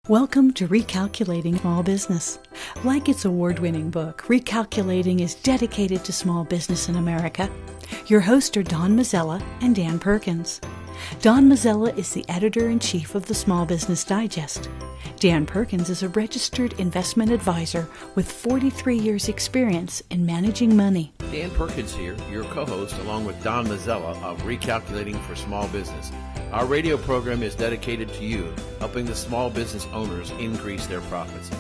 Welcome to Recalculating Small Business. Like its award-winning book, Recalculating is dedicated to small business in America. Your hosts are Don Mazzella and Dan Perkins. Don Mazzella is the editor-in-chief of the Small Business Digest. Dan Perkins is a registered investment advisor with 43 years' experience in managing money. Dan Perkins here, your co-host, along with Don Mazzella of Recalculating for Small Business. Our radio program is dedicated to you, helping the small business owners increase their profits.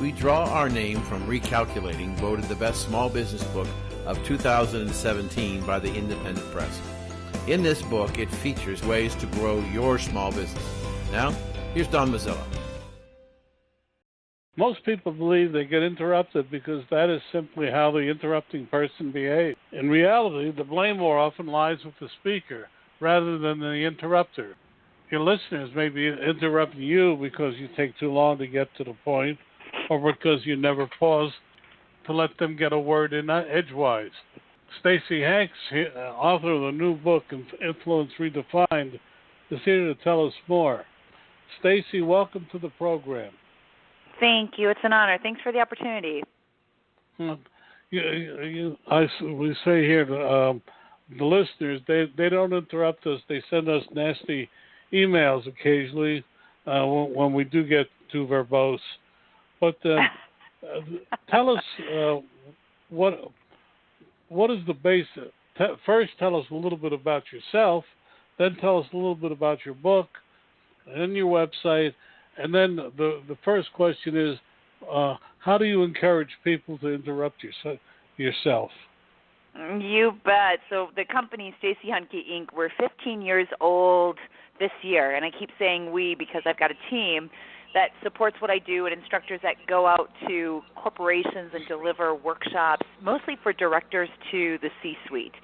We draw our name from Recalculating, voted the best small business book of 2017 by the Independent Press. In this book, it features ways to grow your small business. Now, here's Don Mazzella. Most people believe they get interrupted because that is simply how the interrupting person behaves. In reality, the blame more often lies with the speaker rather than the interrupter. Your listeners may be interrupting you because you take too long to get to the point or because you never pause to let them get a word in edgewise. Stacey Hanke, author of the new book, Influence Redefined, is here to tell us more. Stacey, welcome to the program. Thank you. It's an honor. Thanks for the opportunity. We say here, the listeners, they don't interrupt us. They send us nasty emails occasionally when we do get too verbose. But tell us what is the basic. First, tell us a little bit about yourself. Then tell us a little bit about your book and your website. And then the first question is, how do you encourage people to interrupt yourself? You bet. So the company, Stacey Hanke, Inc., we're 15 years old this year. And I keep saying we because I've got a team that supports what I do and instructors that go out to corporations and deliver workshops, mostly for directors to the C-suite.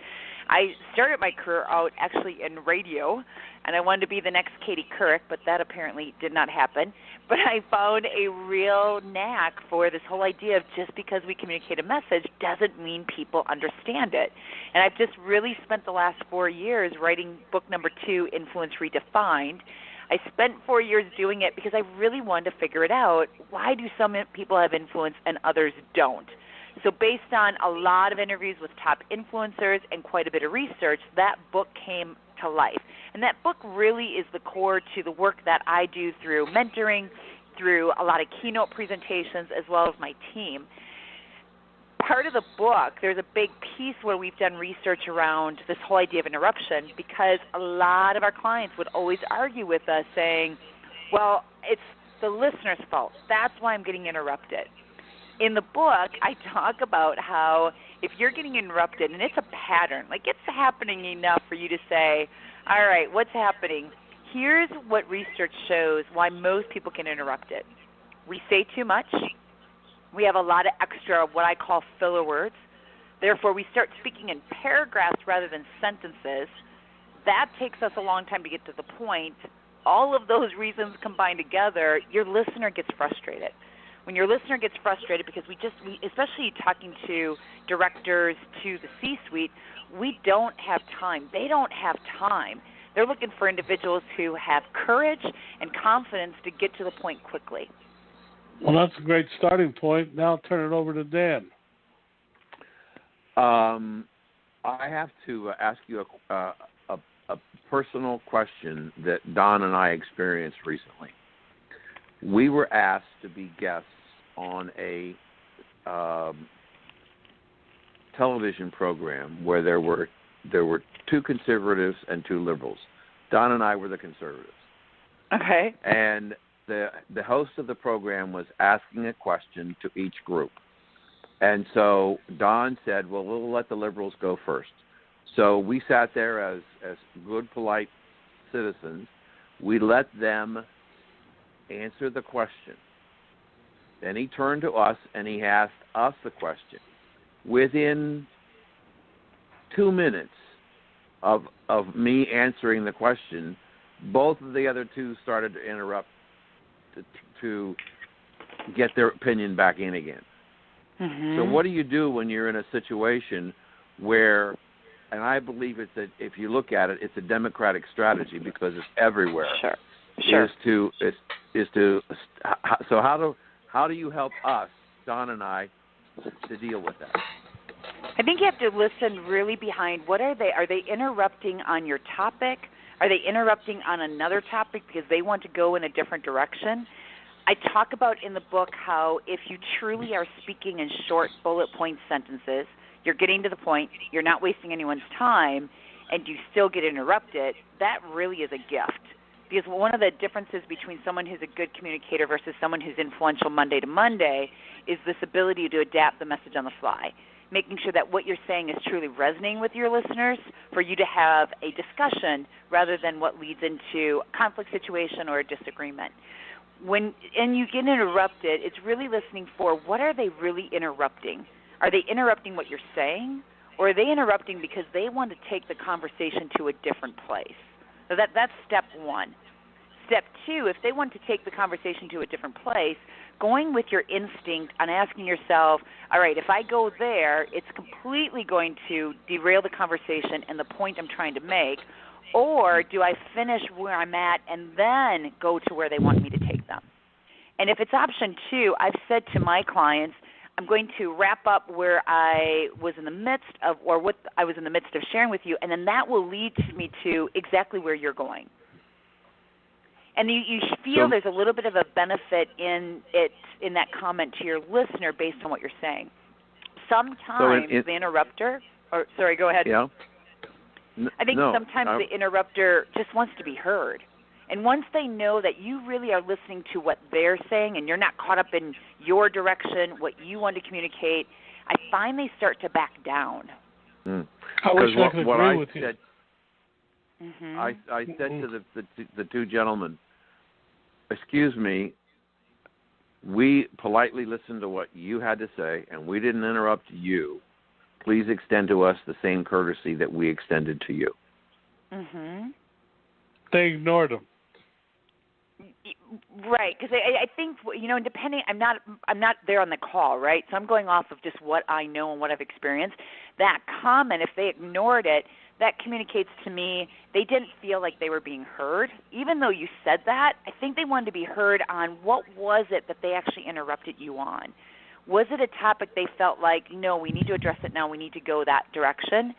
I started my career out actually in radio, and I wanted to be the next Katie Couric, but that apparently did not happen. But I found a real knack for this whole idea of just because we communicate a message doesn't mean people understand it. And I've just really spent the last 4 years writing book number 2, Influence Redefined. I spent 4 years doing it because I really wanted to figure it out. Why do some people have influence and others don't? So based on a lot of interviews with top influencers and quite a bit of research, that book came to life. And that book really is the core to the work that I do through mentoring, through a lot of keynote presentations, as well as my team. Part of the book, there's a big piece where we've done research around this whole idea of interruption because a lot of our clients would always argue with us saying, well, it's the listener's fault. That's why I'm getting interrupted. In the book, I talk about how if you're getting interrupted, and it's a pattern, like it's happening enough for you to say, all right, what's happening? Here's what research shows why most people get interrupted. We say too much. We have a lot of extra what I call filler words. Therefore, we start speaking in paragraphs rather than sentences. That takes us a long time to get to the point. All of those reasons combined together, your listener gets frustrated. When your listener gets frustrated, because we especially talking to directors to the C-suite, we don't have time. They don't have time. They're looking for individuals who have courage and confidence to get to the point quickly. Well, that's a great starting point. Now I'll turn it over to Dan. I have to ask you a personal question that Don and I experienced recently. We were asked to be guests on a television program where there were 2 conservatives and 2 liberals. Don and I were the conservatives. Okay. And the host of the program was asking a question to each group. And so Don said, well, we'll let the liberals go first. So we sat there as good, polite citizens. We let them answer the question. Then he turned to us and he asked us the question. Within 2 minutes of me answering the question, both of the other 2 started to interrupt to get their opinion back in again. Mm-hmm. So what do you do when you're in a situation where, and I believe if you look at it, it's a democratic strategy because it's everywhere. Sure. Is so how do you help us, Don and I, to deal with that? I think you have to listen really behind what are they? Are they interrupting on your topic? Are they interrupting on another topic because they want to go in a different direction? I talk about in the book how if you truly are speaking in short bullet point sentences, you're getting to the point, you're not wasting anyone's time, and you still get interrupted, that really is a gift. Because one of the differences between someone who's a good communicator versus someone who's influential Monday to Monday is this ability to adapt the message on the fly, making sure that what you're saying is truly resonating with your listeners for you to have a discussion rather than what leads into a conflict situation or a disagreement. And you get interrupted, it's really listening for what are they really interrupting? Are they interrupting what you're saying, or are they interrupting because they want to take the conversation to a different place? So that's step one. Step two, if they want to take the conversation to a different place, going with your instinct and asking yourself, all right, if I go there, it's completely going to derail the conversation and the point I'm trying to make, or do I finish where I'm at and then go to where they want me to take them? And if it's option two, I've said to my clients, I'm going to wrap up where I was in the midst of, or what I was in the midst of sharing with you, and then that will lead me to exactly where you're going. And you feel there's a little bit of a benefit in that comment to your listener based on what you're saying. Sometimes the interrupter, or sorry, go ahead. Yeah. I think sometimes the interrupter just wants to be heard. And once they know that you really are listening to what they're saying and you're not caught up in your direction, what you want to communicate, I find they start to back down. I wish I could agree with you. I said to the two gentlemen, excuse me, we politely listened to what you had to say, and we didn't interrupt you. Please extend to us the same courtesy that we extended to you. They ignored him. Right, because I think, depending, I'm not there on the call, right? So I'm going off of just what I know and what I've experienced. That comment, if they ignored it, that communicates to me they didn't feel like they were being heard. Even though you said that, I think they wanted to be heard on what was it that they actually interrupted you on. Was it a topic they felt like, no, we need to address it now, we need to go that direction?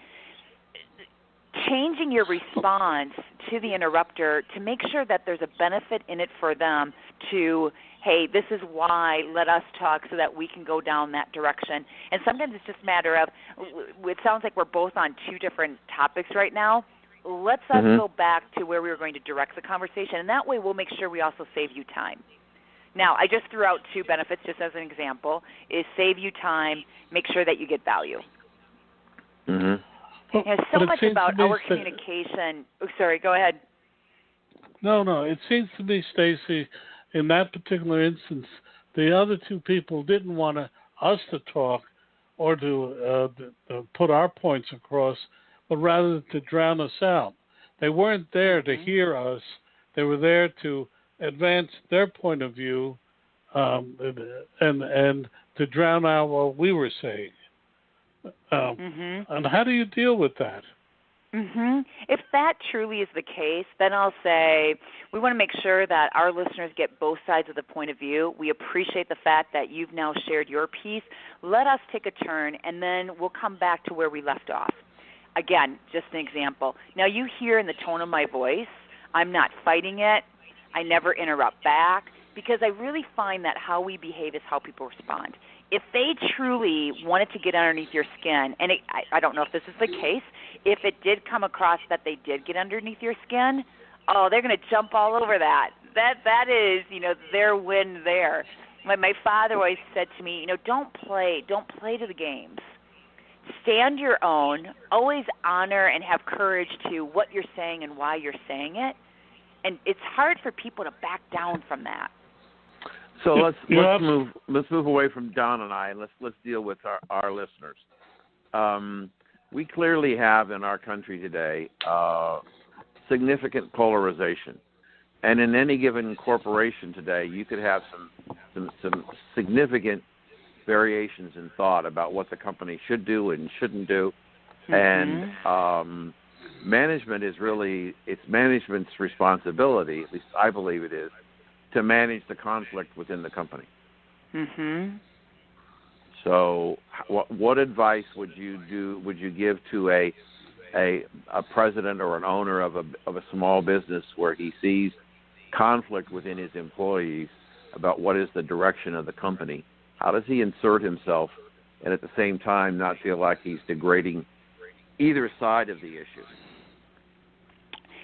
Changing your response to the interrupter to make sure that there's a benefit in it for them to, hey, this is why, let us talk so that we can go down that direction. And sometimes it's just a matter of, it sounds like we're both on two different topics right now. Let's us go back to where we were going to direct the conversation, and that way we'll make sure we also save you time. Now, I just threw out two benefits just as an example, is save you time, make sure that you get value. There's so much about our communication. Oh, sorry, go ahead. No, it seems to me, Stacey, in that particular instance, the other two people didn't want us to talk or to put our points across, but rather to drown us out. They weren't there to hear us. They were there to advance their point of view and to drown out what we were saying. And how do you deal with that? If that truly is the case, then I'll say we want to make sure that our listeners get both sides of the point of view. We appreciate the fact that you've now shared your piece. Let us take a turn, and then we'll come back to where we left off. Again, just an example. Now, you hear in the tone of my voice, I'm not fighting it. I never interrupt back, because I really find that how we behave is how people respond. If they truly wanted to get underneath your skin, and I don't know if this is the case, if it did come across that they did get underneath your skin, they're going to jump all over that. That is, their win there. My father always said to me, don't play to the games. Stand your own, always honor and have courage to what you're saying and why you're saying it. And it's hard for people to back down from that. So let's move away from Don and I, and let's deal with our listeners. We clearly have in our country today significant polarization, and in any given corporation today, you could have some significant variations in thought about what the company should do and shouldn't do, and management is really, it's management's responsibility, at least I believe it is, to manage the conflict within the company. Mm-hmm. So, what advice would you give to a president or an owner of a small business where he sees conflict within his employees about what is the direction of the company? How does he insert himself and at the same time not feel like he's degrading either side of the issue?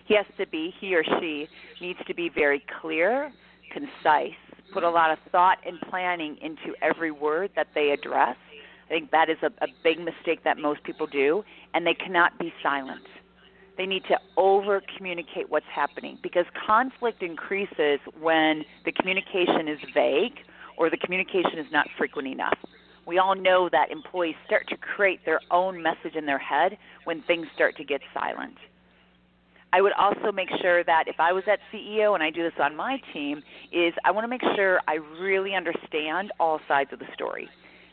He or she needs to be very clear, concise, put a lot of thought and planning into every word that they address. I think that is a big mistake that most people do, and they cannot be silent. They need to over-communicate what's happening, because conflict increases when the communication is vague or the communication is not frequent enough. We all know that employees start to create their own message in their head when things start to get silent. I would also make sure that if I was that CEO, and I do this on my team, is I want to make sure I really understand all sides of the story,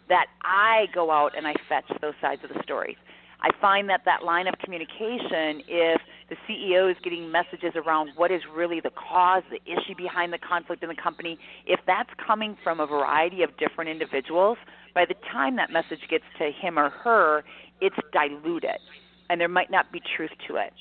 that I go out and I fetch those sides of the story. I find that line of communication, if the CEO is getting messages around what is really the cause, the issue behind the conflict in the company, if that's coming from a variety of different individuals, by the time that message gets to him or her, it's diluted, and there might not be truth to it.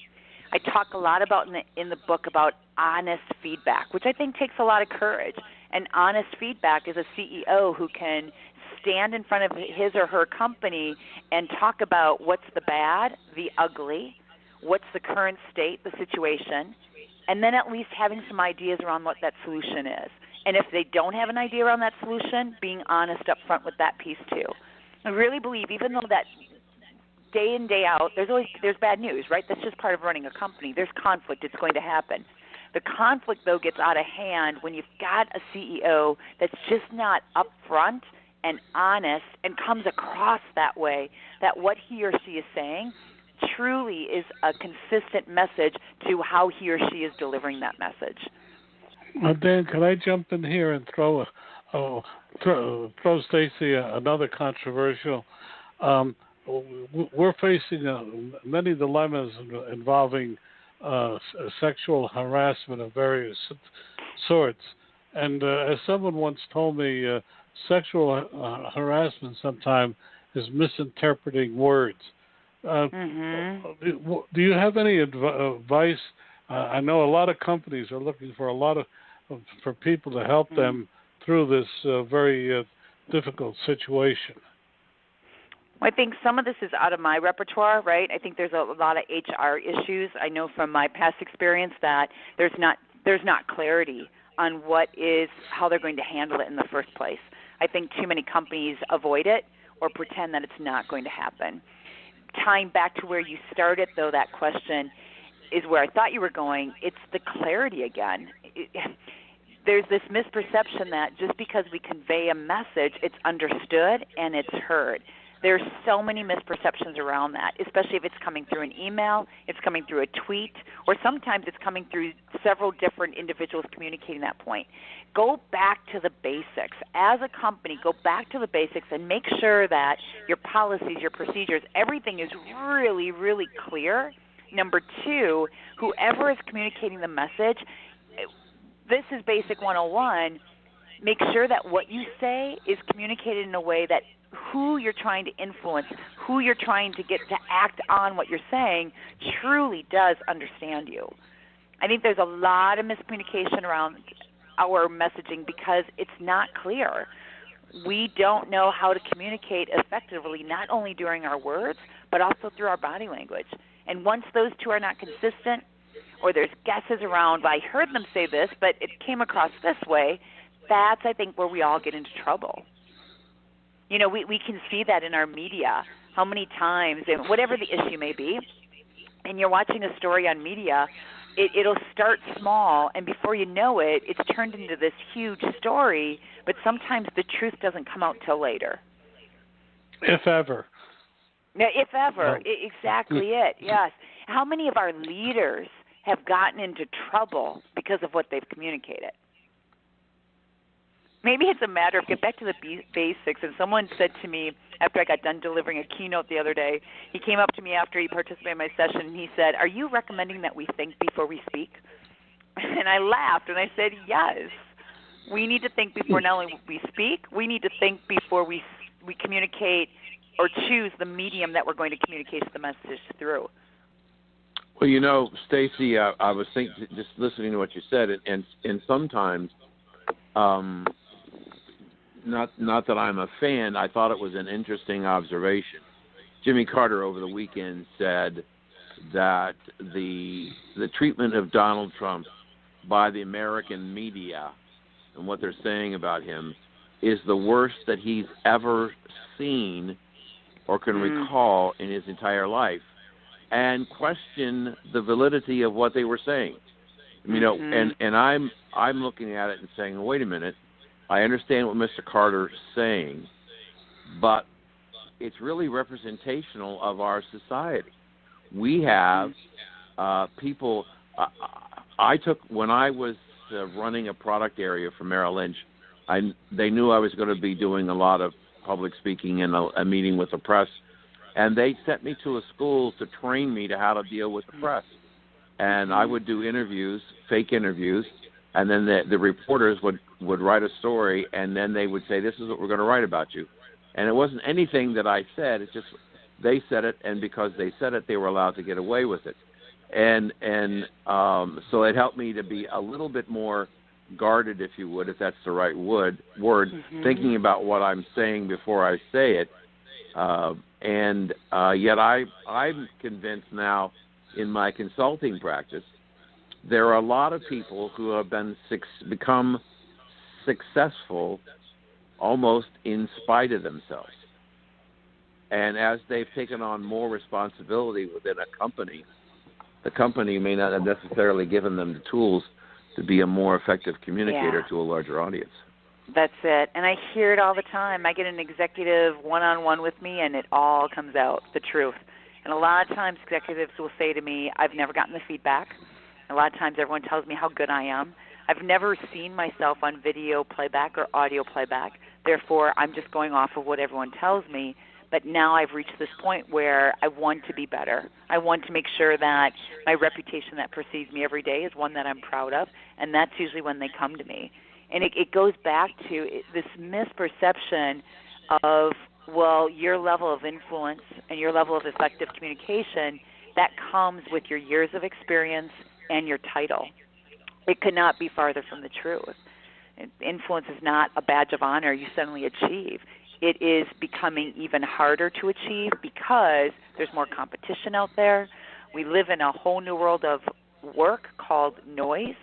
I talk a lot about in the book about honest feedback, which I think takes a lot of courage. And honest feedback is a CEO who can stand in front of his or her company and talk about what's the bad, the ugly, what's the current state, the situation, and then at least having some ideas around what that solution is. And if they don't have an idea around that solution, being honest up front with that piece too. I really believe, even though that day in, day out, there's bad news, right? That's just part of running a company. There's conflict. It's going to happen. The conflict, though, gets out of hand when you've got a CEO that's just not upfront and honest and comes across that way, that what he or she is saying truly is a consistent message to how he or she is delivering that message. Dan, can I jump in here and throw Stacey another controversial? We're facing many dilemmas involving sexual harassment of various sorts. And as someone once told me, sexual harassment sometimes is misinterpreting words. Do you have any advice? I know a lot of companies are looking for for people to help them through this very difficult situation. I think some of this is out of my repertoire, right? I think there's a lot of HR issues. I know from my past experience that there's not clarity on how they're going to handle it in the first place. I think too many companies avoid it or pretend that it's not going to happen. Tying back to where you started, though, that question is where I thought you were going. It's the clarity again. There's this misperception that just because we convey a message, it's understood and it's heard. There's so many misperceptions around that, especially if it's coming through an email, it's coming through a tweet, or sometimes it's coming through several different individuals communicating that point. Go back to the basics. As a company, go back to the basics and make sure that your policies, your procedures, everything is really, really clear. Number two, whoever is communicating the message, this is Basic 101, make sure that what you say is communicated in a way that who you're trying to influence, who you're trying to get to act on what you're saying, truly does understand you. I think there's a lot of miscommunication around our messaging because it's not clear. We don't know how to communicate effectively, not only during our words, but also through our body language. And once those two are not consistent, or there's guesses around, I heard them say this, but it came across this way, that's, I think, where we all get into trouble. You know, we can see that in our media, how many times, and whatever the issue may be, and you're watching a story on media, it'll start small, and before you know it, it's turned into this huge story, but sometimes the truth doesn't come out till later. If ever. If ever. Exactly it, yes. How many of our leaders have gotten into trouble because of what they've communicated? Maybe it's a matter of get back to the basics. And someone said to me after I got done delivering a keynote the other day, he came up to me after he participated in my session, and he said, "Are you recommending that we think before we speak?" And I laughed, and I said, yes. We need to think before not only we speak, we need to think before we communicate or choose the medium that we're going to communicate the message through. Well, Stacey, I was thinking, just listening to what you said, and sometimes, not that I'm a fan, I thought it was an interesting observation. Jimmy Carter over the weekend said that the treatment of Donald Trump by the American media and what they're saying about him is the worst that he's ever seen or can recall in his entire life, and question the validity of what they were saying. And I'm looking at it and saying, well, wait a minute, I understand what Mr. Carter's saying, but it's really representational of our society. We have people. When I was running a product area for Merrill Lynch, they knew I was going to be doing a lot of public speaking and a meeting with the press, and they sent me to a school to train me to how to deal with the press. And I would do interviews, fake interviews, and then the reporters would write a story, and then they would say, this is what we're going to write about you. And it wasn't anything that I said. It's just they said it, and because they said it, they were allowed to get away with it. And so it helped me to be a little bit more guarded, if you would, if that's the right word, thinking about what I'm saying before I say it. Yet I'm convinced now in my consulting practice, there are a lot of people who have become successful almost in spite of themselves. And as they've taken on more responsibility within a company, the company may not have necessarily given them the tools to be a more effective communicator to a larger audience. That's it. And I hear it all the time. I get an executive one-on-one with me, and it all comes out, the truth. And a lot of times executives will say to me, I've never gotten the feedback. A lot of times everyone tells me how good I am. I've never seen myself on video playback or audio playback. Therefore, I'm just going off of what everyone tells me. But now I've reached this point where I want to be better. I want to make sure that my reputation that precedes me every day is one that I'm proud of, and that's usually when they come to me. And it goes back to this misperception of, well, your level of influence and your level of effective communication, that comes with your years of experience and your title. It could not be farther from the truth. Influence is not a badge of honor you suddenly achieve. It is becoming even harder to achieve because there's more competition out there. We live in a whole new world of work called noise.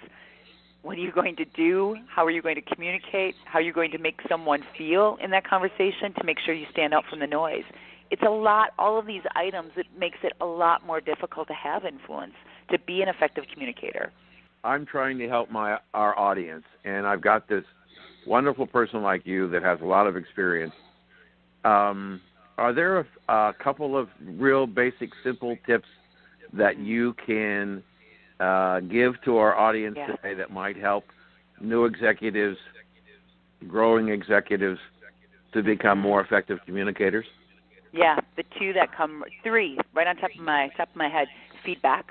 What are you going to do? How are you going to communicate? How are you going to make someone feel in that conversation to make sure you stand out from the noise? It's a lot, all of these items, it makes it a lot more difficult to have influence, to be an effective communicator. I'm trying to help our audience, and I've got this wonderful person like you that has a lot of experience. Are there a couple of real basic, simple tips that you can give to our audience today that might help new executives, growing executives, to become more effective communicators? Yeah, the three, right on top of my head. Feedback,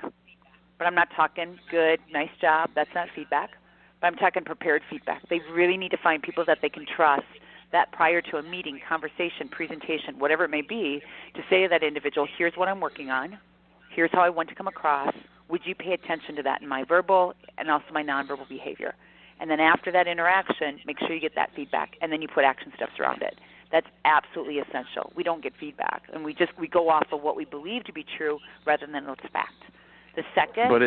but I'm not talking good, nice job. That's not feedback. But I'm talking prepared feedback. They really need to find people that they can trust, that prior to a meeting, conversation, presentation, whatever it may be, to say to that individual, here's what I'm working on. Here's how I want to come across. Would you pay attention to that in my verbal and also my nonverbal behavior? And then after that interaction, make sure you get that feedback, and then you put action steps around it. That's absolutely essential. We don't get feedback, and we go off of what we believe to be true rather than what's fact. The second, but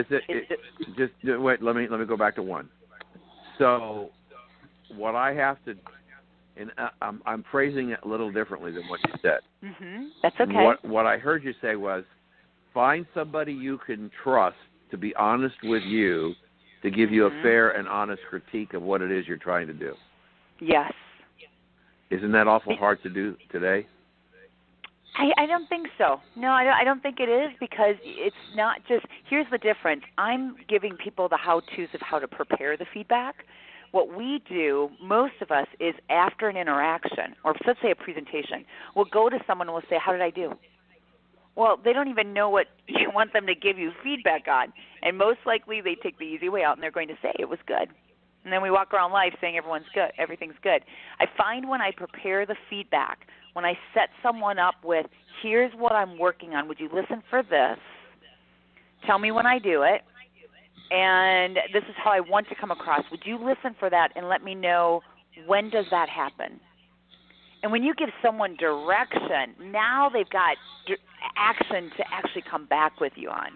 just wait. Let me go back to one. So, what I have to, and I'm phrasing it a little differently than what you said. Mm-hmm. That's okay. What I heard you say was, find somebody you can trust to be honest with you, to give you a fair and honest critique of what it is you're trying to do. Yes. Isn't that awful hard to do today? I don't think so. No, I don't think it is, because it's not just, here's the difference. I'm giving people the how-tos of how to prepare the feedback. What we do, most of us, is after an interaction, or let's say a presentation, we'll go to someone and we'll say, how did I do? Well, they don't even know what you want them to give you feedback on. And most likely they take the easy way out and they're going to say it was good. And then we walk around life saying everyone's good, everything's good. I find when I prepare the feedback, when I set someone up with, here's what I'm working on, would you listen for this? Tell me when I do it. And this is how I want to come across. Would you listen for that and let me know when does that happen? And when you give someone direction, now they've got action to actually come back with you on.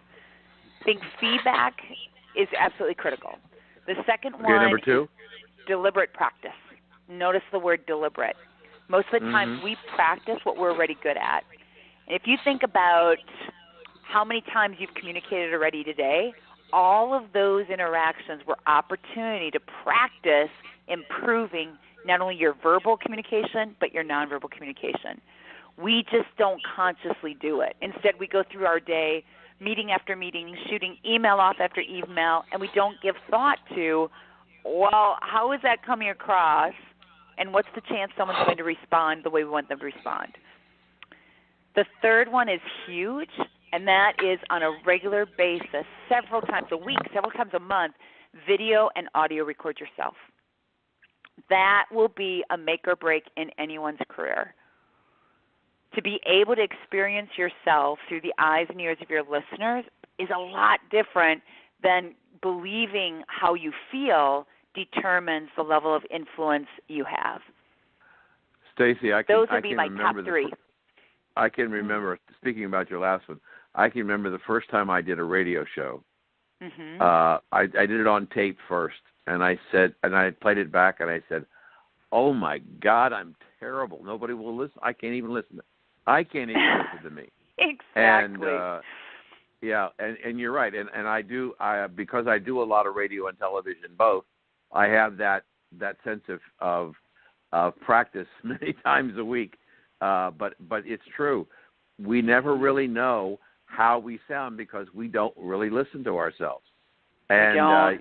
I think feedback is absolutely critical. The second one number 2? is deliberate practice. Notice the word deliberate. Most of the time we practice what we're already good at. And if you think about how many times you've communicated already today, all of those interactions were opportunity to practice improving not only your verbal communication, but your nonverbal communication. We just don't consciously do it. Instead, we go through our day, meeting after meeting, shooting email off after email, and we don't give thought to, well, how is that coming across, and what's the chance someone's going to respond the way we want them to respond? The third one is huge, and that is on a regular basis, several times a week, several times a month, video and audio record yourself. That will be a make or break in anyone's career. To be able to experience yourself through the eyes and ears of your listeners is a lot different than believing how you feel determines the level of influence you have. Stacey, Those would be my top 3. I can remember, speaking about your last one, I can remember the first time I did a radio show. I did it on tape first, and I played it back, and I said, oh, my God, I'm terrible. Nobody will listen. I can't even listen to me. Exactly. And you're right. And I do, because I do a lot of radio and television both, I have that sense of practice many times a week. But it's true. We never really know how we sound because we don't really listen to ourselves. And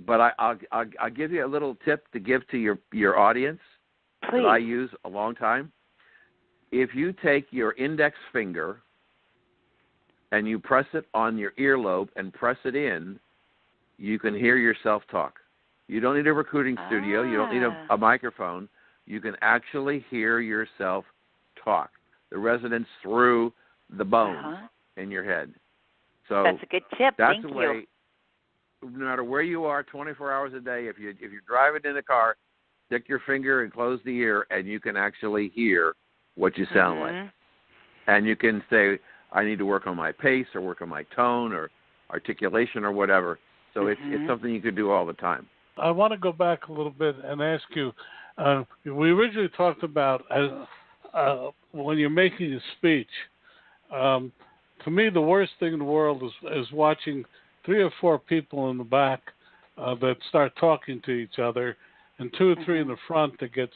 but I'll give you a little tip to give to your audience. Please. That I use a long time. If you take your index finger and you press it on your earlobe and press it in, you can hear yourself talk. You don't need a recording studio. You don't need a microphone. You can actually hear yourself talk. The resonance through the bones in your head. So that's a good tip. That's Thank the way, you. No matter where you are, 24 hours a day, if you're driving in a car, stick your finger and close the ear, and you can actually hear what you sound like. And you can say, I need to work on my pace or work on my tone or articulation or whatever. So it's something you could do all the time. I want to go back a little bit and ask you, we originally talked about when you're making a speech, to me the worst thing in the world is watching 3 or 4 people in the back that start talking to each other and 2 or 3 in the front that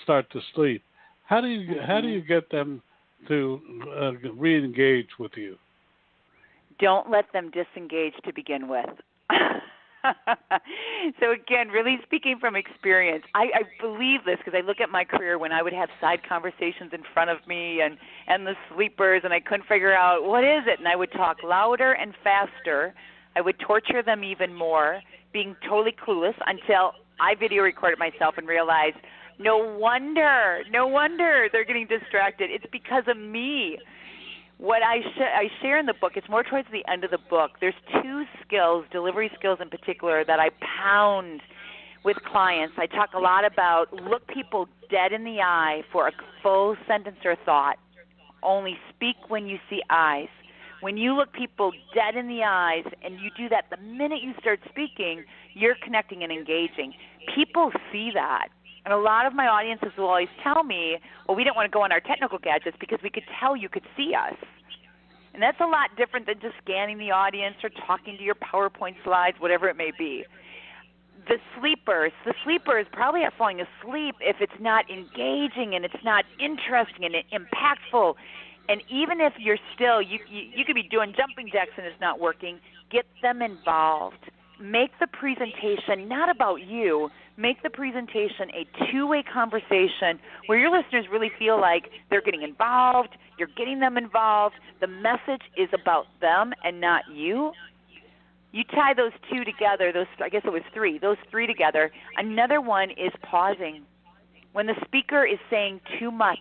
start to sleep. How do you get them to re-engage with you? Don't let them disengage to begin with. So again, really speaking from experience, I believe this because I look at my career when I would have side conversations in front of me and the sleepers, and I couldn't figure out what is it, and I would talk louder and faster. I would torture them even more, being totally clueless until I video recorded myself and realized, no wonder they're getting distracted. It's because of me. What I share in the book, it's more towards the end of the book. There's 2 skills, delivery skills in particular, that I pound with clients. I talk a lot about look people dead in the eye for a full sentence or thought. Only speak when you see eyes. When you look people dead in the eyes and you do that, the minute you start speaking, you're connecting and engaging. People see that. And a lot of my audiences will always tell me, well, we didn't want to go on our technical gadgets because we could tell you could see us. And that's a lot different than just scanning the audience or talking to your PowerPoint slides, whatever it may be. The sleepers probably are falling asleep if it's not engaging and it's not interesting and impactful. And even if you're still, you could be doing jumping jacks and it's not working, get them involved. Make the presentation not about you. Make the presentation a 2-way conversation where your listeners really feel like they're getting involved, you're getting them involved, the message is about them and not you. You tie those two together, I guess it was three, those three together. Another one is pausing. When the speaker is saying too much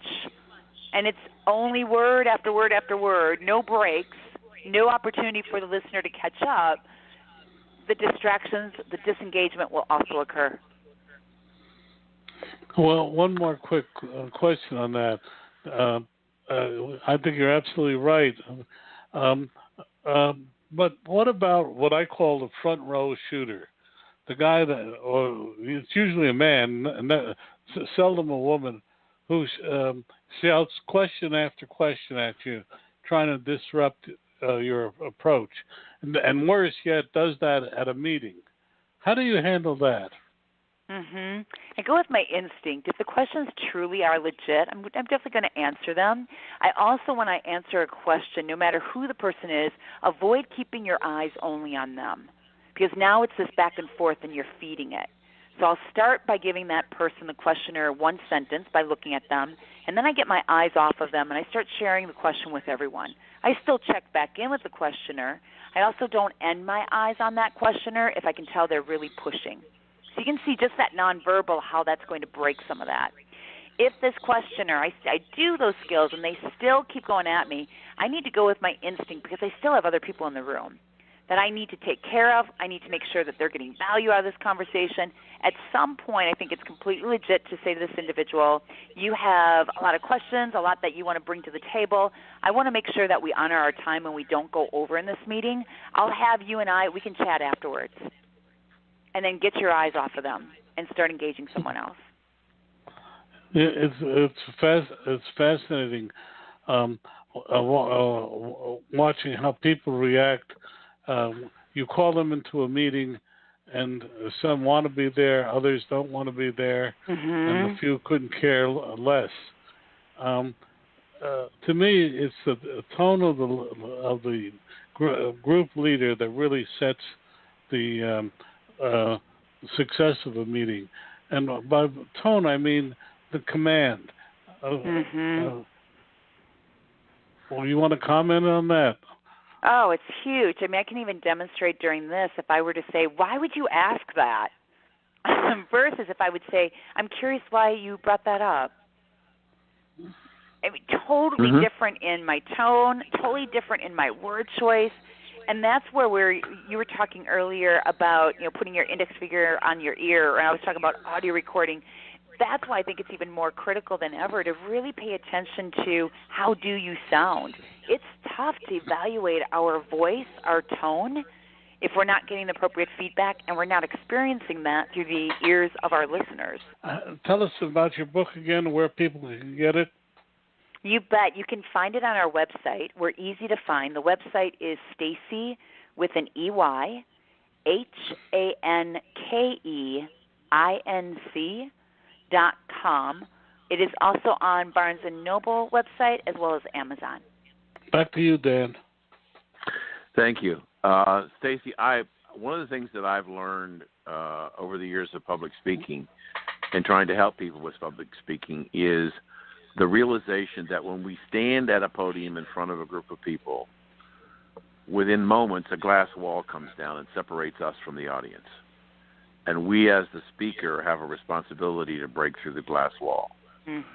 and it's only word after word after word, no breaks, no opportunity for the listener to catch up, the distractions, the disengagement will also occur. Well, one more quick question on that. I think you're absolutely right. But what about what I call the front row shooter? The guy or it's usually a man, seldom a woman, who shouts question after question at you, trying to disrupt your approach. And worse yet, does that at a meeting. How do you handle that? I go with my instinct. If the questions truly are legit, I'm definitely going to answer them. I also, when I answer a question, no matter who the person is, avoid keeping your eyes only on them, because now it's this back and forth and you're feeding it. So I'll start by giving that person, the questioner, one sentence by looking at them, and then I get my eyes off of them and I start sharing the question with everyone. I still check back in with the questioner. I also don't end my eyes on that questioner if I can tell they're really pushing. So you can see just that nonverbal, how that's going to break some of that. If this questioner, I do those skills and they still keep going at me, I need to go with my instinct because I still have other people in the room that I need to take care of. I need to make sure that they're getting value out of this conversation. At some point, I think it's completely legit to say to this individual, you have a lot of questions, a lot that you want to bring to the table. I want to make sure that we honor our time and we don't go over in this meeting. I'll have you and we can chat afterwards. And then get your eyes off of them and start engaging someone else. It's fascinating watching how people react. You call them into a meeting, and some want to be there, others don't want to be there, and a few couldn't care less. To me, it's the tone of the group leader that really sets the success of a meeting. And by tone, I mean the command. Well, you want to comment on that? Oh, it's huge. I mean, I can even demonstrate during this if I were to say, why would you ask that? Versus if I would say, I'm curious why you brought that up. I mean, totally different in my tone, totally different in my word choice. And that's where you were talking earlier about, putting your index finger on your ear, and I was talking about audio recording. That's why I think it's even more critical than ever to really pay attention to how do you sound. It's tough to evaluate our voice, our tone, if we're not getting the appropriate feedback and we're not experiencing that through the ears of our listeners. Tell us about your book again, where people can get it. You bet. You can find it on our website. We're easy to find. The website is Stacey with an EY, HANKEINC.com. It is also on Barnes & Noble website as well as Amazon. Back to you, Dan. Thank you. Stacey, one of the things that I've learned over the years of public speaking and trying to help people with public speaking is the realization that when we stand at a podium in front of a group of people, within moments a glass wall comes down and separates us from the audience. And we as the speaker have a responsibility to break through the glass wall.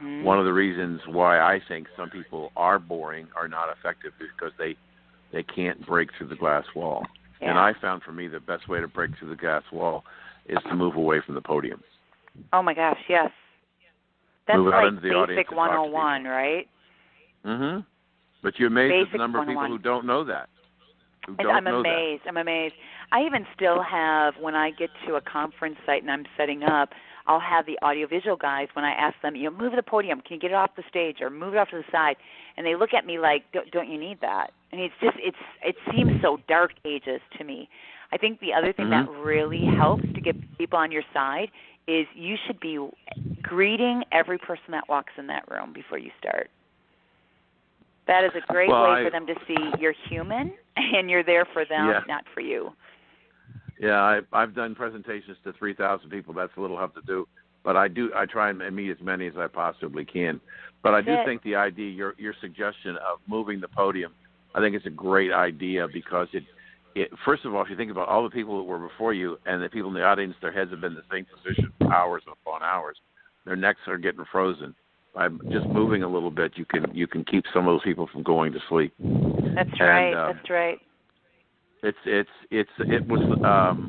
One of the reasons why I think some people are boring, are not effective, is because they can't break through the glass wall. Yeah. And I found for me the best way to break through the glass wall is to move away from the podium. Oh my gosh, yes. That's move like out into the audience basic 101, right? But you're amazed basic at the number of people who don't know that. I'm amazed. I even still have, when I get to a conference site and I'm setting up, I'll have the audiovisual guys, when I ask them, move the podium, can you get it off the stage or move it off to the side? And they look at me like, don't you need that? And it seems so dark ages to me. I think the other thing that really helps to get people on your side is you should be greeting every person that walks in that room before you start. That is a great way for them to see you're human and you're there for them, not for you. Yeah, I've done presentations to 3,000 people. That's a little tough to do, but I try and meet as many as I possibly can. But I do think the idea, your suggestion of moving the podium, I think it's a great idea because first of all, if you think about all the people that were before you and the people in the audience, their heads have been the same position for hours upon hours. Their necks are getting frozen. By just moving a little bit, you can keep some of those people from going to sleep. That's right. That's right. It was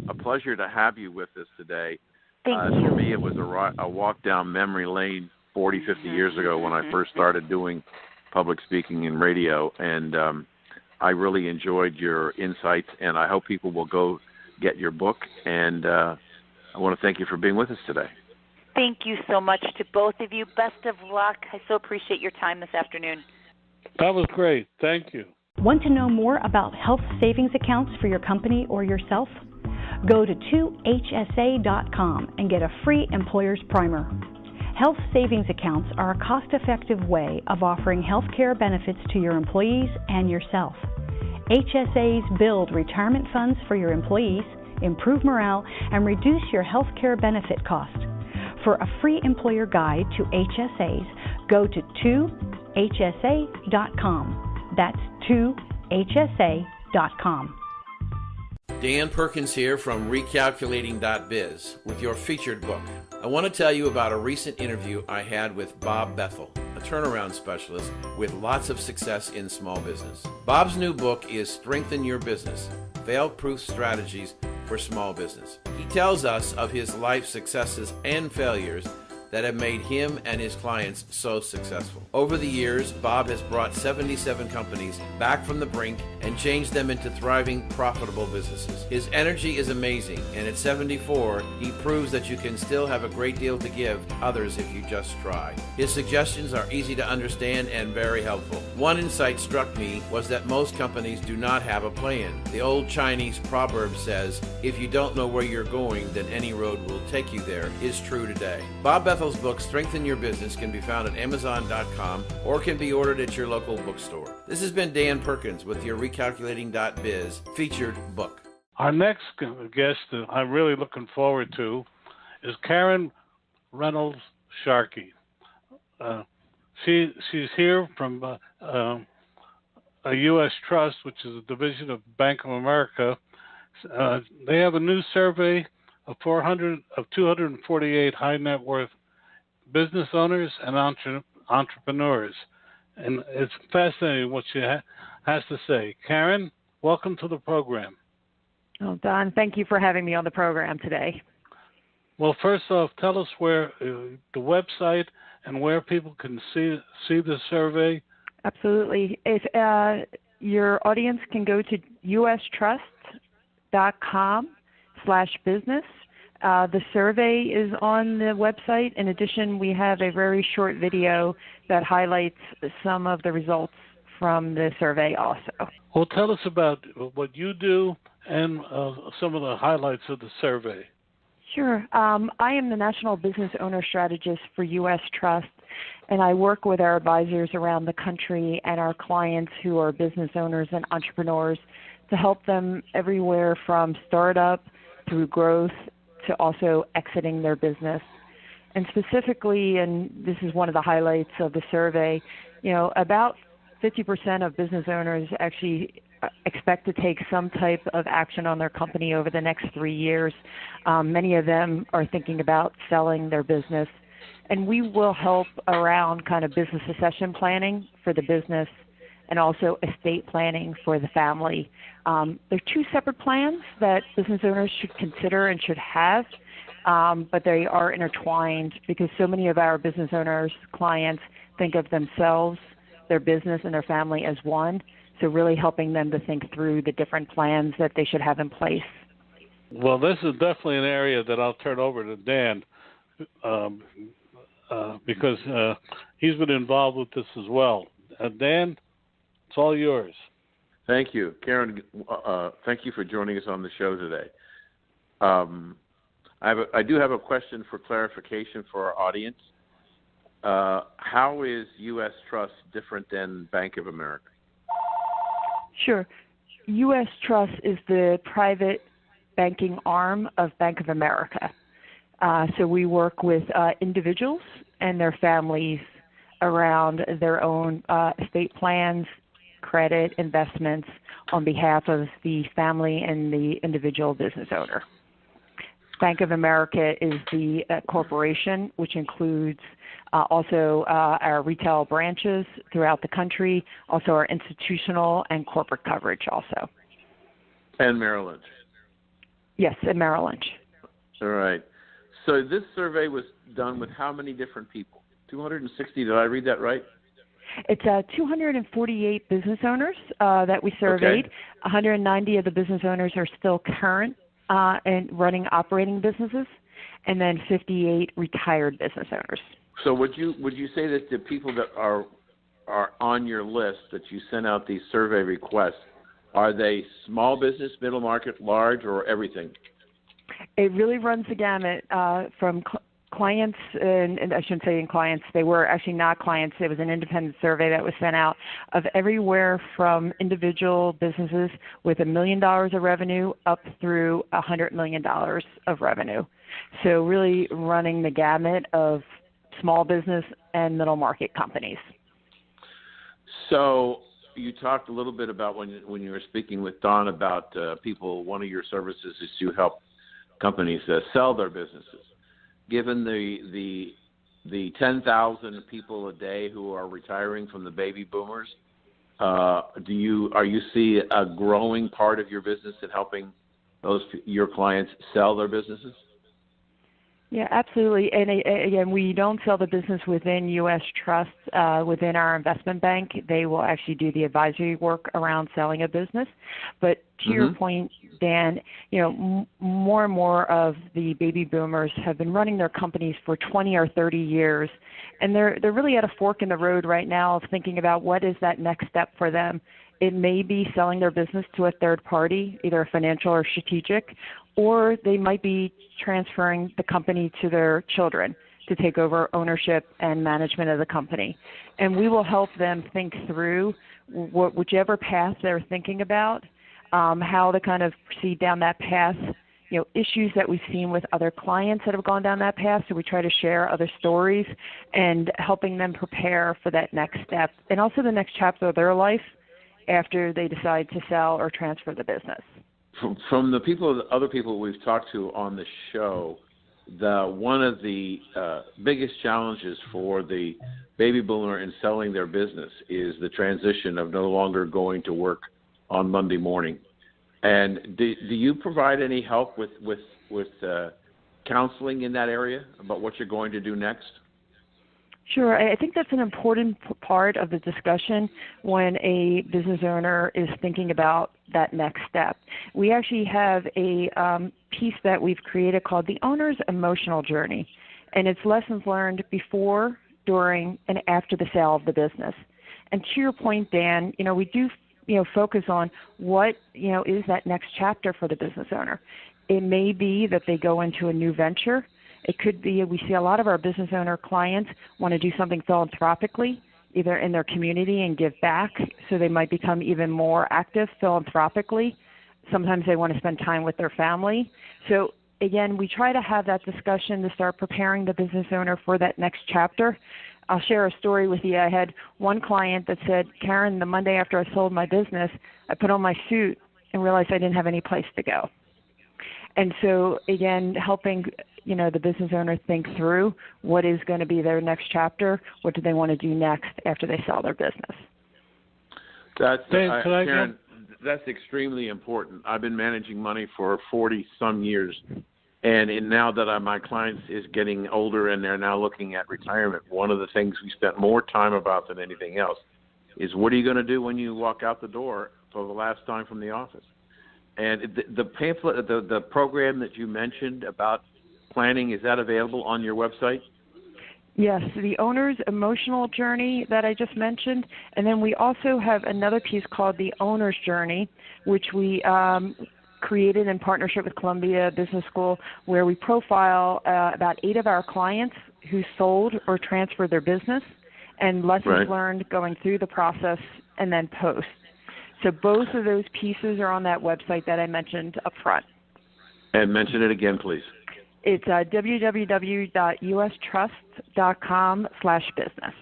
a pleasure to have you with us today. Thank you. For me, it was a walk down memory lane 40, 50 years ago when I first started doing public speaking and radio, and I really enjoyed your insights, and I hope people will go get your book, and I want to thank you for being with us today. Thank you so much to both of you. Best of luck. I so appreciate your time this afternoon. That was great. Thank you. Want to know more about health savings accounts for your company or yourself? Go to 2hsa.com and get a free employer's primer. Health savings accounts are a cost-effective way of offering health care benefits to your employees and yourself. HSAs build retirement funds for your employees, improve morale, and reduce your health care benefit cost. For a free employer guide to HSAs, go to 2hsa.com. That's 2hsa.com. Dan Perkins here from Recalculating.biz with your featured book. I want to tell you about a recent interview I had with Bob Bethel, a turnaround specialist with lots of success in small business. Bob's new book is Strengthen Your Business, Fail-Proof Strategies for Small Business. He tells us of his life successes and failures that have made him and his clients so successful. Over the years, Bob has brought 77 companies back from the brink and changed them into thriving, profitable businesses. His energy is amazing, and at 74, he proves that you can still have a great deal to give others if you just try. His suggestions are easy to understand and very helpful. One insight struck me was that most companies do not have a plan. The old Chinese proverb says, if you don't know where you're going, then any road will take you there, is true today. Bob Bethel's book, Strengthen Your Business, can be found at Amazon.com or can be ordered at your local bookstore. This has been Dan Perkins with your Recalculating.biz featured book. Our next guest that I'm really looking forward to is Karen Reynolds Sharkey. She's here from a U.S. Trust, which is a division of Bank of America. They have a new survey of 248 high net worth business owners and entrepreneurs. And it's fascinating what she has to say. Karen, welcome to the program. Oh, Don, thank you for having me on the program today. Well, first off, tell us where the website and where people can see the survey. Absolutely. If your audience can go to ustrust.com/business. The survey is on the website. In addition, we have a very short video that highlights some of the results from the survey also. Well, tell us about what you do and some of the highlights of the survey. Sure. I am the National Business Owner Strategist for U.S. Trust, and I work with our advisors around the country and our clients who are business owners and entrepreneurs to help them everywhere from startup through growth to also exiting their business. And specifically, and this is one of the highlights of the survey, about 50% of business owners actually expect to take some type of action on their company over the next 3 years. Many of them are thinking about selling their business. And we will help around kind of business succession planning for the business and also estate planning for the family. There are two separate plans that business owners should consider and should have, but they are intertwined because so many of our business owners, clients, think of themselves, their business, and their family as one. So really helping them to think through the different plans that they should have in place. Well, this is definitely an area that I'll turn over to Dan because he's been involved with this as well. Dan, it's all yours. Thank you, Karen. Thank you for joining us on the show today. I do have a question for clarification for our audience. How is U.S. Trust different than Bank of America? Sure. U.S. Trust is the private banking arm of Bank of America. So we work with individuals and their families around their own estate plans, credit, investments on behalf of the family and the individual business owner. Bank of America is the corporation, which includes also our retail branches throughout the country, also our institutional and corporate coverage also. And Merrill Lynch. Yes, in Merrill Lynch. All right. So this survey was done with how many different people? 260, did I read that right? It's 248 business owners that we surveyed. Okay. 190 of the business owners are still current and running operating businesses, and then 58 retired business owners. So would you say that the people that are on your list that you sent out these survey requests, are they small business, middle market, large, or everything? It really runs the gamut from clients, and I shouldn't say in clients, they were actually not clients. It was an independent survey that was sent out of everywhere from individual businesses with $1 million of revenue up through $100 million of revenue. So really running the gamut of small business and middle market companies. So you talked a little bit about when you were speaking with Don about people, one of your services is to help companies sell their businesses. Given the 10,000 people a day who are retiring from the baby boomers, are you see a growing part of your business in helping your clients sell their businesses? Yeah, absolutely. And again, we don't sell the business within U.S. Trust, within our investment bank. They will actually do the advisory work around selling a business. But to your point, Dan, more and more of the baby boomers have been running their companies for 20 or 30 years, and they're really at a fork in the road right now of thinking about what is that next step for them. It may be selling their business to a third party, either financial or strategic, or they might be transferring the company to their children to take over ownership and management of the company. And we will help them think through whichever path they're thinking about, how to kind of proceed down that path, issues that we've seen with other clients that have gone down that path. So we try to share other stories and helping them prepare for that next step and also the next chapter of their life after they decide to sell or transfer the business. From the other people we've talked to on the show, one of the biggest challenges for the baby boomer in selling their business is the transition of no longer going to work on Monday morning. And do you provide any help with counseling in that area about what you're going to do next? Sure. I think that's an important part of the discussion when a business owner is thinking about that next step. We actually have a piece that we've created called the Owner's Emotional Journey, and it's lessons learned before, during, and after the sale of the business. And to your point, Dan, we do focus on what is that next chapter for the business owner. It may be that they go into a new venture. It could be we see a lot of our business owner clients want to do something philanthropically, either in their community and give back, so they might become even more active philanthropically. Sometimes they want to spend time with their family. So again, we try to have that discussion to start preparing the business owner for that next chapter. I'll share a story with you. I had one client that said, Karen, the Monday after I sold my business, I put on my suit and realized I didn't have any place to go. And so, again, helping the business owner think through what is going to be their next chapter, what do they want to do next after they sell their business. Karen, that's extremely important. I've been managing money for 40-some years, and now that my clients is getting older and they're now looking at retirement, one of the things we spent more time about than anything else is what are you going to do when you walk out the door for the last time from the office? And the pamphlet, the program that you mentioned about planning, is that available on your website? Yes, the Owner's Emotional Journey that I just mentioned. And then we also have another piece called the Owner's Journey, which we created in partnership with Columbia Business School, where we profile about 8 of our clients who sold or transferred their business and lessons learned going through the process and then post. So both of those pieces are on that website that I mentioned up front. And mention it again, please. It's www.ustrust.com/business.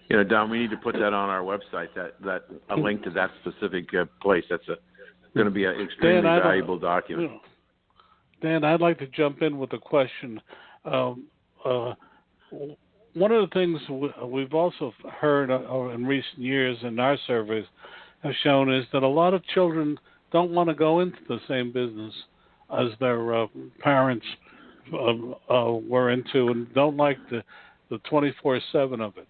Don, we need to put that on our website. That a link to that specific place. That's going to be an extremely valuable document. Dan, I'd like to jump in with a question. One of the things we've also heard in recent years in our surveys have shown is that a lot of children don't want to go into the same business as their parents were into and don't like the 24/7 of it.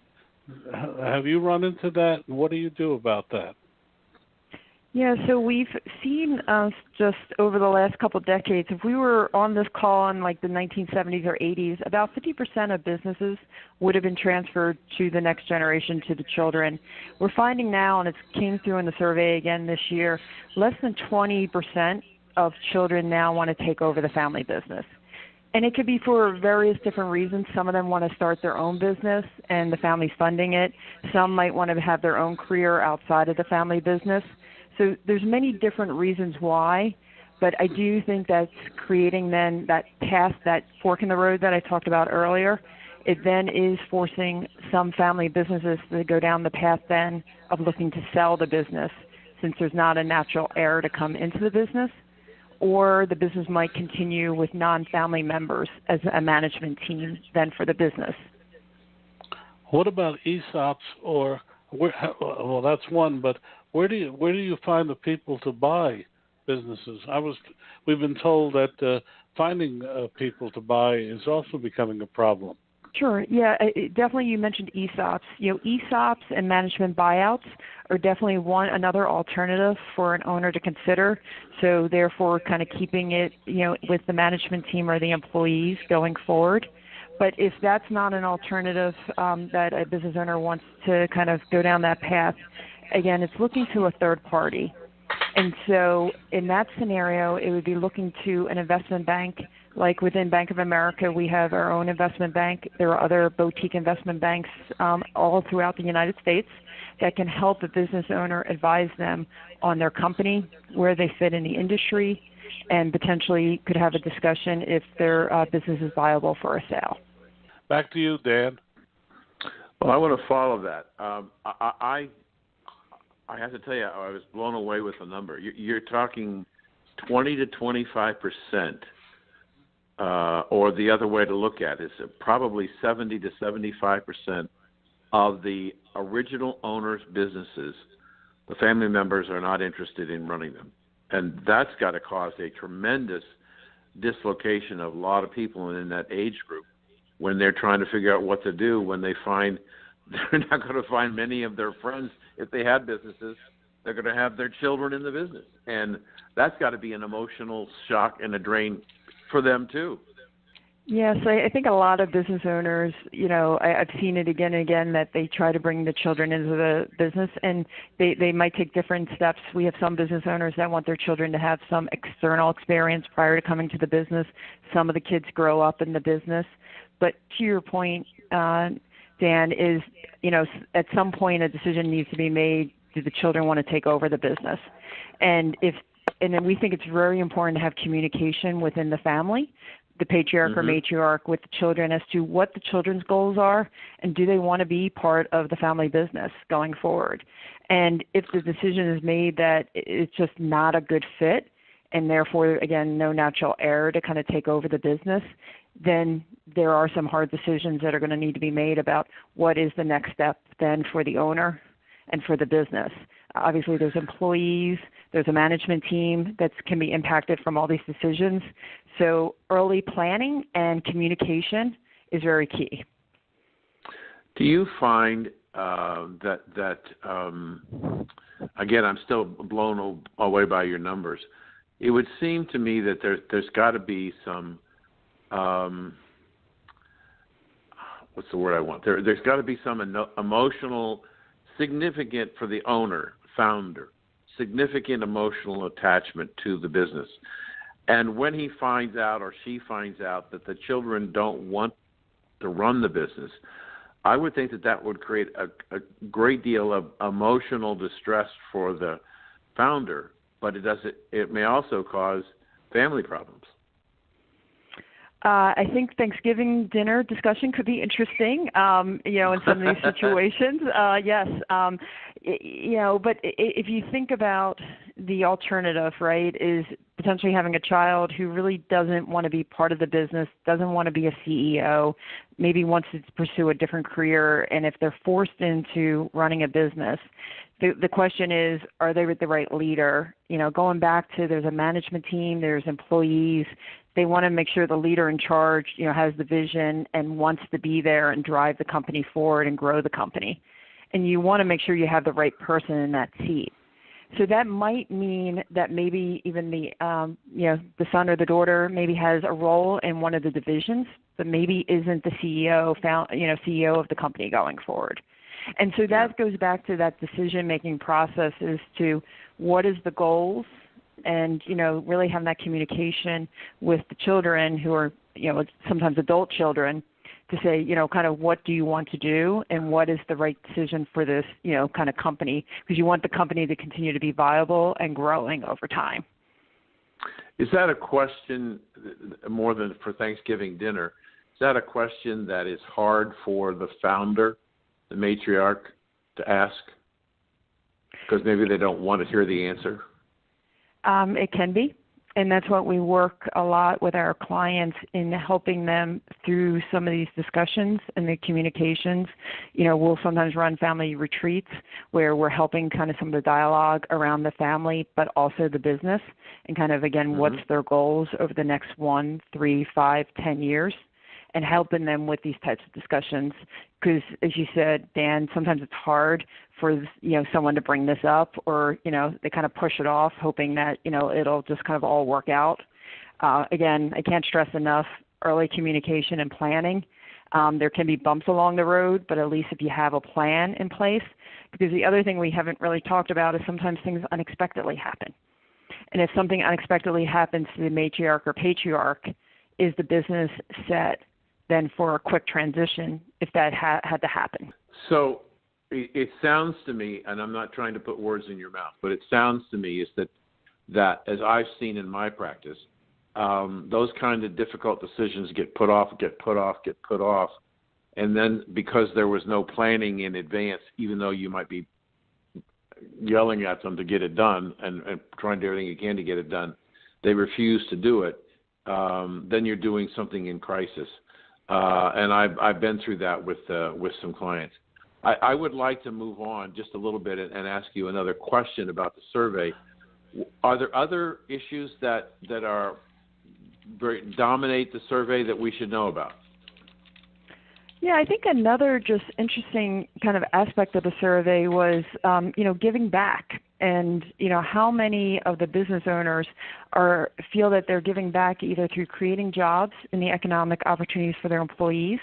Have you run into that? And what do you do about that? Yeah, so we've seen just over the last couple of decades, if we were on this call in like the 1970s or 80s, about 50% of businesses would have been transferred to the next generation, to the children. We're finding now, and it came through in the survey again this year, less than 20% of children now want to take over the family business. And it could be for various different reasons. Some of them want to start their own business and the family's funding it. Some might want to have their own career outside of the family business. So there's many different reasons why, but I do think that's creating then that path, that fork in the road that I talked about earlier. It then is forcing some family businesses to go down the path then of looking to sell the business, since there's not a natural heir to come into the business, or the business might continue with non-family members as a management team then for the business. What about ESOPs well, that's one, but where do you find the people to buy businesses? We've been told that finding people to buy is also becoming a problem. Sure. Yeah, definitely. You mentioned ESOPs. ESOPs and management buyouts are definitely another alternative for an owner to consider. So therefore, kind of keeping it, with the management team or the employees going forward. But if that's not an alternative that a business owner wants to kind of go down that path, again, it's looking to a third party. And so in that scenario, it would be looking to an investment bank. Like within Bank of America, we have our own investment bank. There are other boutique investment banks all throughout the United States that can help a business owner advise them on their company, where they fit in the industry, and potentially could have a discussion if their business is viable for a sale. Back to you, Dan. Well, I want to follow that. I have to tell you, I was blown away with the number. You're talking 20 to 25%, or the other way to look at it is probably 70 to 75% of the original owners' businesses, the family members are not interested in running them. And that's got to cause a tremendous dislocation of a lot of people in that age group when they're trying to figure out what to do when they find they're not going to find many of their friends. If they had businesses, they're going to have their children in the business. And that's got to be an emotional shock and a drain for them too. Yes, I think a lot of business owners, I've seen it again and again that they try to bring the children into the business, and they might take different steps. We have some business owners that want their children to have some external experience prior to coming to the business. Some of the kids grow up in the business. But to your point, Dan, is, at some point a decision needs to be made. Do the children want to take over the business? And then we think it's very important to have communication within the family, the patriarch or matriarch, with the children as to what the children's goals are and do they want to be part of the family business going forward. And if the decision is made that it's just not a good fit and therefore, again, no natural heir to kind of take over the business, then there are some hard decisions that are going to need to be made about what is the next step then for the owner and for the business. Obviously, there's employees, there's a management team that can be impacted from all these decisions. So early planning and communication is very key. Do you find that again, I'm still blown away by your numbers. It would seem to me that there's got to be some what's the word I want? There's got to be some emotional, significant for the owner, founder, significant emotional attachment to the business. And when he finds out or she finds out that the children don't want to run the business, I would think that would create a great deal of emotional distress for the founder, but it may also cause family problems. I think Thanksgiving dinner discussion could be interesting, in some of these situations. Yes. But if you think about the alternative, right, is potentially having a child who really doesn't want to be part of the business, doesn't want to be a CEO, maybe wants to pursue a different career, and if they're forced into running a business, the question is, are they with the right leader? Going back to there's a management team, there's employees. They want to make sure the leader in charge, has the vision and wants to be there and drive the company forward and grow the company. And you want to make sure you have the right person in that seat. So that might mean that maybe even the son or the daughter maybe has a role in one of the divisions, but maybe isn't the CEO of the company going forward. And so that goes back to that decision-making process as to what is the goals, and really having that communication with the children who are sometimes adult children to say kind of what do you want to do and what is the right decision for this kind of company, because you want the company to continue to be viable and growing over time. Is that a question more than for Thanksgiving dinner? Is that a question that is hard for the founder, the matriarch, to ask because maybe they don't want to hear the answer? It can be, and that's what we work a lot with our clients in helping them through some of these discussions and the communications. We'll sometimes run family retreats where we're helping kind of some of the dialogue around the family, but also the business, and kind of, again, what's their goals over the next 1, 3, 5, 10 years, and helping them with these types of discussions. Because, as you said, Dan, sometimes it's hard for someone to bring this up, or they kind of push it off, hoping that it'll just kind of all work out. Again, I can't stress enough early communication and planning. There can be bumps along the road, but at least if you have a plan in place, because the other thing we haven't really talked about is sometimes things unexpectedly happen. And if something unexpectedly happens to the matriarch or patriarch, is the business set then for a quick transition if that had to happen? So it sounds to me, and I'm not trying to put words in your mouth, but it sounds to me is that as I've seen in my practice, those kind of difficult decisions get put off, and then because there was no planning in advance, even though you might be yelling at them to get it done and trying to do everything you can to get it done, they refuse to do it. Then you're doing something in crisis. And I've been through that with some clients. I would like to move on just a little bit and ask you another question about the survey. Are there other issues that dominate the survey that we should know about? Yeah, I think another just interesting kind of aspect of the survey was, giving back. And, how many of the business owners feel that they're giving back either through creating jobs and the economic opportunities for their employees,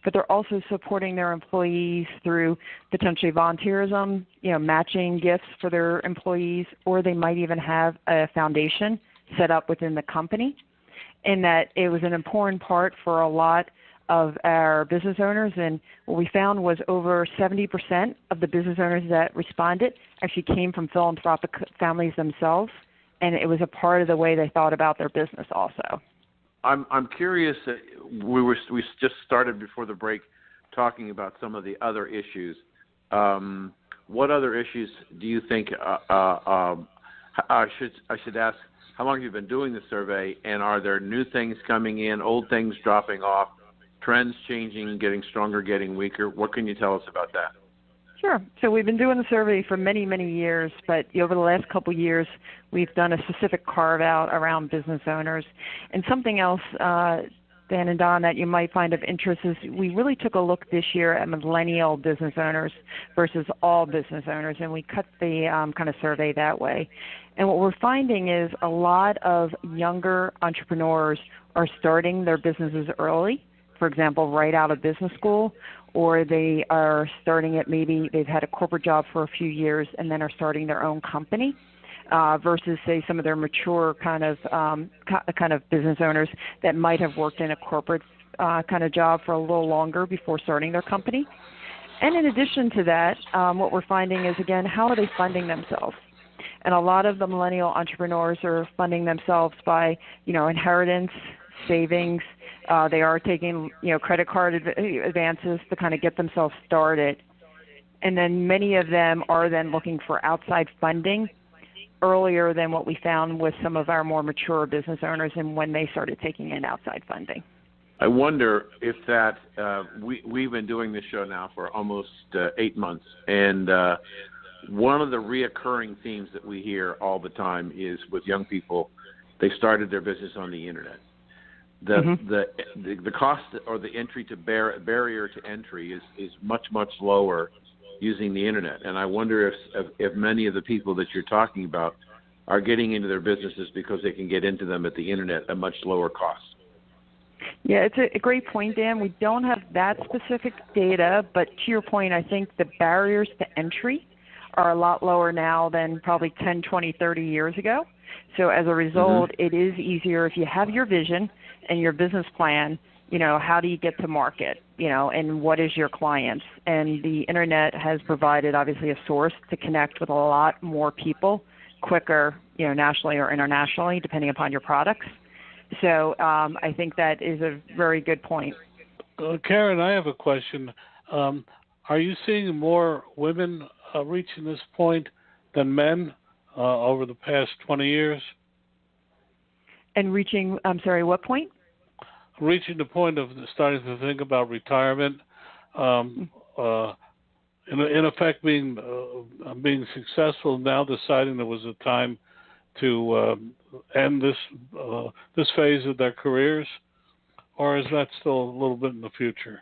but they're also supporting their employees through potentially volunteerism, matching gifts for their employees, or they might even have a foundation set up within the company. And that it was an important part for a lot of our business owners, and what we found was over 70% of the business owners that responded actually came from philanthropic families themselves, and it was a part of the way they thought about their business also. I'm curious. We just started before the break talking about some of the other issues. What other issues do you think? I should ask. How long have you been doing the survey, and are there new things coming in, old things dropping off? Trends changing, getting stronger, getting weaker? What can you tell us about that? Sure. So we've been doing the survey for many, many years, but over the last couple of years, we've done a specific carve-out around business owners. And something else, Dan and Don, that you might find of interest is we really took a look this year at millennial business owners versus all business owners, and we cut the kind of survey that way. And what we're finding is a lot of younger entrepreneurs are starting their businesses early. For example, right out of business school, or they are starting it, maybe they've had a corporate job for a few years and then are starting their own company, versus, say, some of their mature kind of business owners that might have worked in a corporate kind of job for a little longer before starting their company. And in addition to that, what we're finding is, again, how are they funding themselves? And a lot of the millennial entrepreneurs are funding themselves by, inheritance, savings. They are taking, credit card advances to kind of get themselves started. And then many of them are then looking for outside funding earlier than what we found with some of our more mature business owners and when they started taking in outside funding. I wonder if that we've been doing this show now for almost 8 months, and one of the reoccurring themes that we hear all the time is with young people, they started their business on the internet. The cost or the entry to barrier to entry is much lower using the internet, and I wonder if many of the people that you're talking about are getting into their businesses because they can get into them at the internet at much lower cost. Yeah, it's a great point, Dan. We don't have that specific data, but to your point, I think the barriers to entry are a lot lower now than probably 10, 20, 30 years ago. So as a result, it is easier if you have your vision and your business plan, how do you get to market, and what is your clients? And the internet has provided obviously a source to connect with a lot more people quicker, nationally or internationally, depending upon your products. So I think that is a very good point. Karen, I have a question. Are you seeing more women reaching this point than men over the past 20 years? And reaching, I'm sorry, what point? Reaching the point of starting to think about retirement, in effect being successful, now deciding there was a time to end this phase of their careers, or is that still a little bit in the future?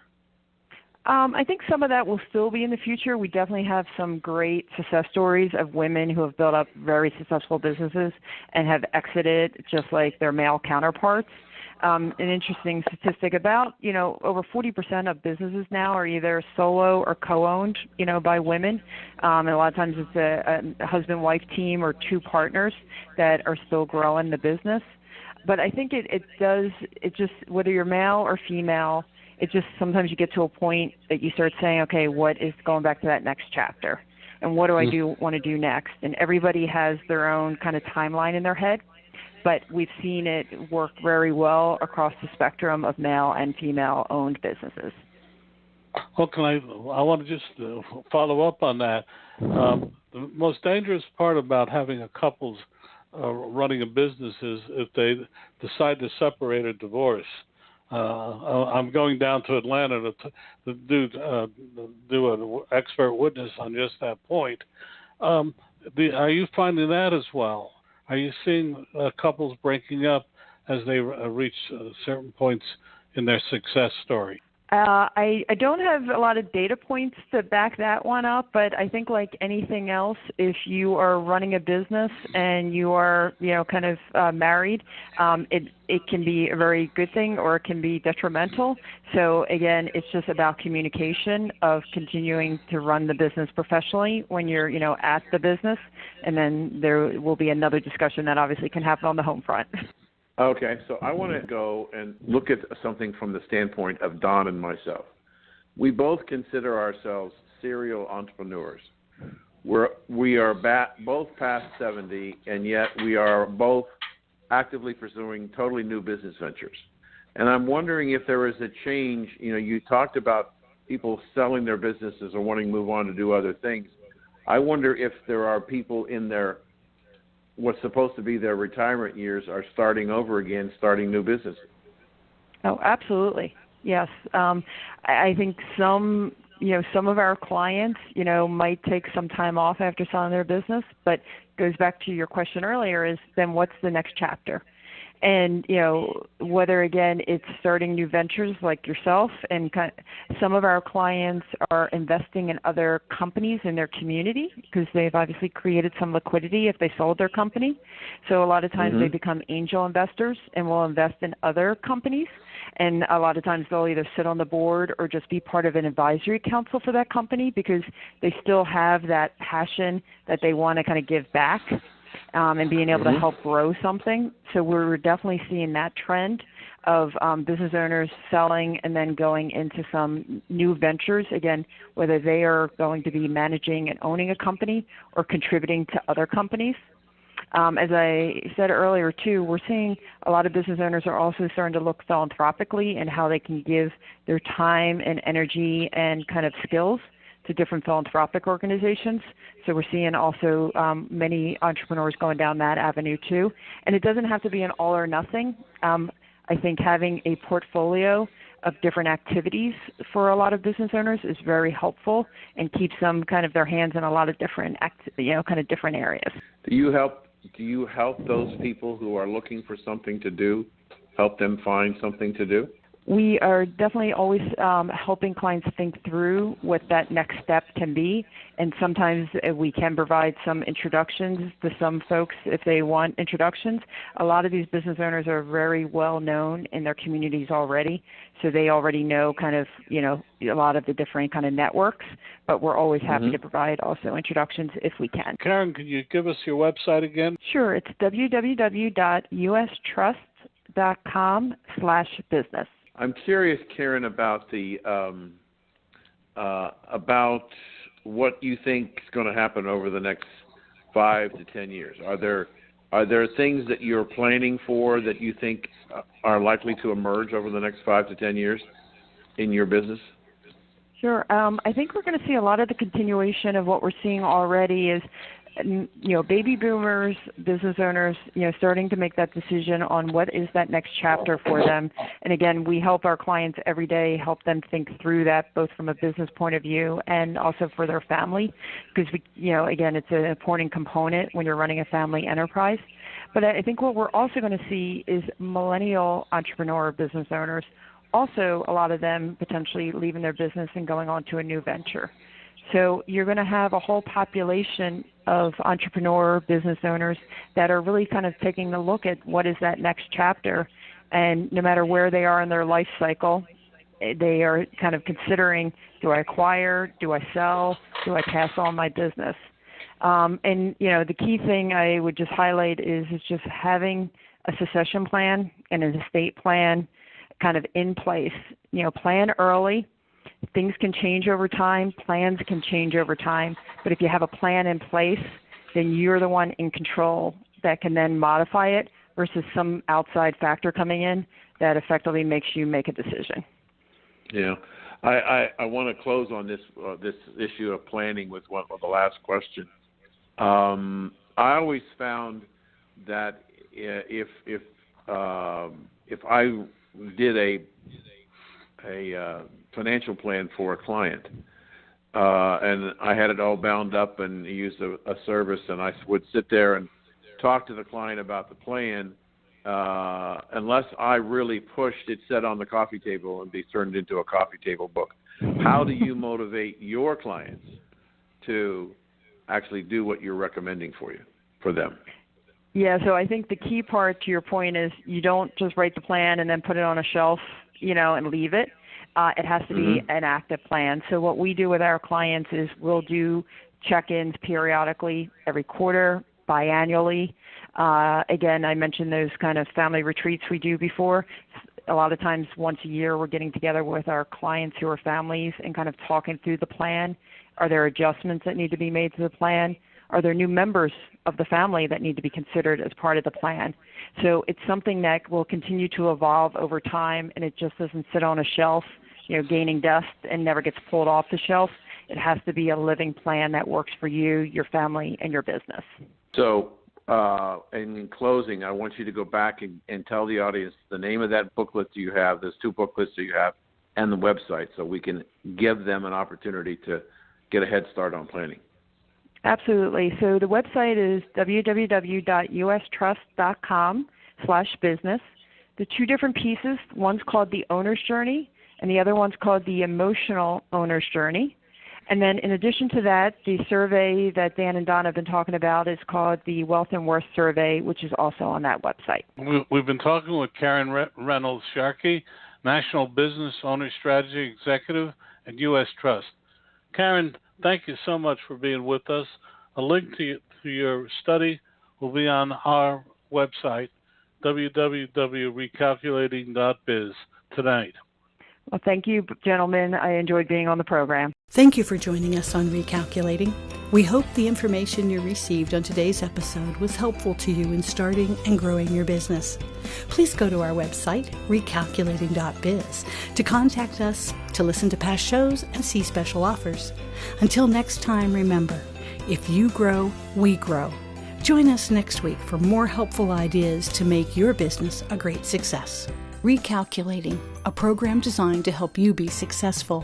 I think some of that will still be in the future. We definitely have some great success stories of women who have built up very successful businesses and have exited just like their male counterparts. An interesting statistic about, over 40% of businesses now are either solo or co-owned, by women. And a lot of times it's a husband-wife team or two partners that are still growing the business. But I think it just, whether you're male or female, it just sometimes you get to a point that you start saying, okay, what is going back to that next chapter? And what do I want to do next? And everybody has their own kind of timeline in their head. But we've seen it work very well across the spectrum of male and female-owned businesses. Well, I want to just follow up on that. The most dangerous part about having a couple's running a business is if they decide to separate or divorce. I'm going down to Atlanta to do an expert witness on just that point. Are you finding that as well? Are you seeing couples breaking up as they reach certain points in their success story? I don't have a lot of data points to back that one up, but I think like anything else, if you are running a business and you are, kind of married, it can be a very good thing or it can be detrimental. So again, it's just about communication of continuing to run the business professionally when you're, at the business, and then there will be another discussion that obviously can happen on the home front. Okay, so I want to go and look at something from the standpoint of Don and myself. We both consider ourselves serial entrepreneurs. We are both past 70, and yet we are both actively pursuing totally new business ventures. And I'm wondering if there is a change. You talked about people selling their businesses or wanting to move on to do other things. I wonder if there are people in their what's supposed to be their retirement years are starting over again, starting new businesses. Oh, absolutely. Yes. I think some of our clients, might take some time off after selling their business, but goes back to your question earlier is then what's the next chapter? And, whether, again, it's starting new ventures like yourself, and some of our clients are investing in other companies in their community because they've obviously created some liquidity if they sold their company. So a lot of times they become angel investors and will invest in other companies. And a lot of times they'll either sit on the board or just be part of an advisory council for that company because they still have that passion that they want to kind of give back. And being able to help grow something. So we're definitely seeing that trend of business owners selling and then going into some new ventures, again, whether they are going to be managing and owning a company or contributing to other companies. As I said earlier, too, we're seeing a lot of business owners are also starting to look philanthropically and how they can give their time and energy and kind of skills to different philanthropic organizations. So we're seeing also many entrepreneurs going down that avenue, too. And it doesn't have to be an all or nothing. I think having a portfolio of different activities for a lot of business owners is very helpful and keeps them kind of their hands in a lot of different, kind of different areas. Do you help those people who are looking for something to do, help them find something to do? We are definitely always helping clients think through what that next step can be, and sometimes we can provide some introductions to some folks if they want introductions. A lot of these business owners are very well known in their communities already, so they already know kind of, a lot of the different kind of networks, but we're always happy to provide also introductions if we can. Karen, can you give us your website again? Sure, it's www.ustrust.com/business. I'm curious, Karen, about the about what you think is going to happen over the next 5 to 10 years. Are there things that you're planning for that you think are likely to emerge over the next 5 to 10 years in your business? Sure. I think we're going to see a lot of the continuation of what we're seeing already is, baby boomers, business owners, starting to make that decision on what is that next chapter for them. And again, we help our clients every day, help them think through that, both from a business point of view and also for their family, because again, it's an important component when you're running a family enterprise. But I think what we're also going to see is millennial entrepreneur business owners, also a lot of them potentially leaving their business and going on to a new venture. So you're going to have a whole population of entrepreneur business owners that are really kind of taking a look at what is that next chapter. And no matter where they are in their life cycle, they are kind of considering, do I acquire, do I sell, do I pass on my business? The key thing I would just highlight is just having a succession plan and an estate plan kind of in place. Plan early. Things can change over time. Plans can change over time. But if you have a plan in place, then you're the one in control that can then modify it versus some outside factor coming in that effectively makes you make a decision. Yeah. I want to close on this issue of planning with the last question. I always found that if I did a financial plan for a client, and I had it all bound up and used a service, and I would sit there and talk to the client about the plan, unless I really pushed it, set on the coffee table and be turned into a coffee table book. How do you motivate your clients to actually do what you're recommending for them? Yeah, so I think the key part to your point is you don't just write the plan and then put it on a shelf, and leave it. It has to be an active plan. So what we do with our clients is we'll do check-ins periodically, every quarter, biannually. Again, I mentioned those kind of family retreats we do before. A lot of times once a year we're getting together with our clients who are families and kind of talking through the plan. Are there adjustments that need to be made to the plan? Are there new members of the family that need to be considered as part of the plan? So it's something that will continue to evolve over time, and it just doesn't sit on a shelf, gaining dust and never gets pulled off the shelf. It has to be a living plan that works for you, your family, and your business. So in closing, I want you to go back and tell the audience the name of that booklet you have, those 2 booklets that you have, and the website, so we can give them an opportunity to get a head start on planning. Absolutely. So the website is www.ustrust.com/business. The 2 different pieces, one's called the Owner's Journey, and the other one's called the Emotional Owner's Journey. And then in addition to that, the survey that Dan and Don have been talking about is called the Wealth and Worth Survey, which is also on that website. We've been talking with Karen Reynolds Sharkey, National Business Owner Strategy Executive at U.S. Trust. Karen, thank you so much for being with us. A link to your study will be on our website, www.recalculating.biz, tonight. Well, thank you, gentlemen. I enjoyed being on the program. Thank you for joining us on Recalculating. We hope the information you received on today's episode was helpful to you in starting and growing your business. Please go to our website, recalculating.biz, to contact us, to listen to past shows, and see special offers. Until next time, remember, if you grow, we grow. Join us next week for more helpful ideas to make your business a great success. Recalculating, a program designed to help you be successful.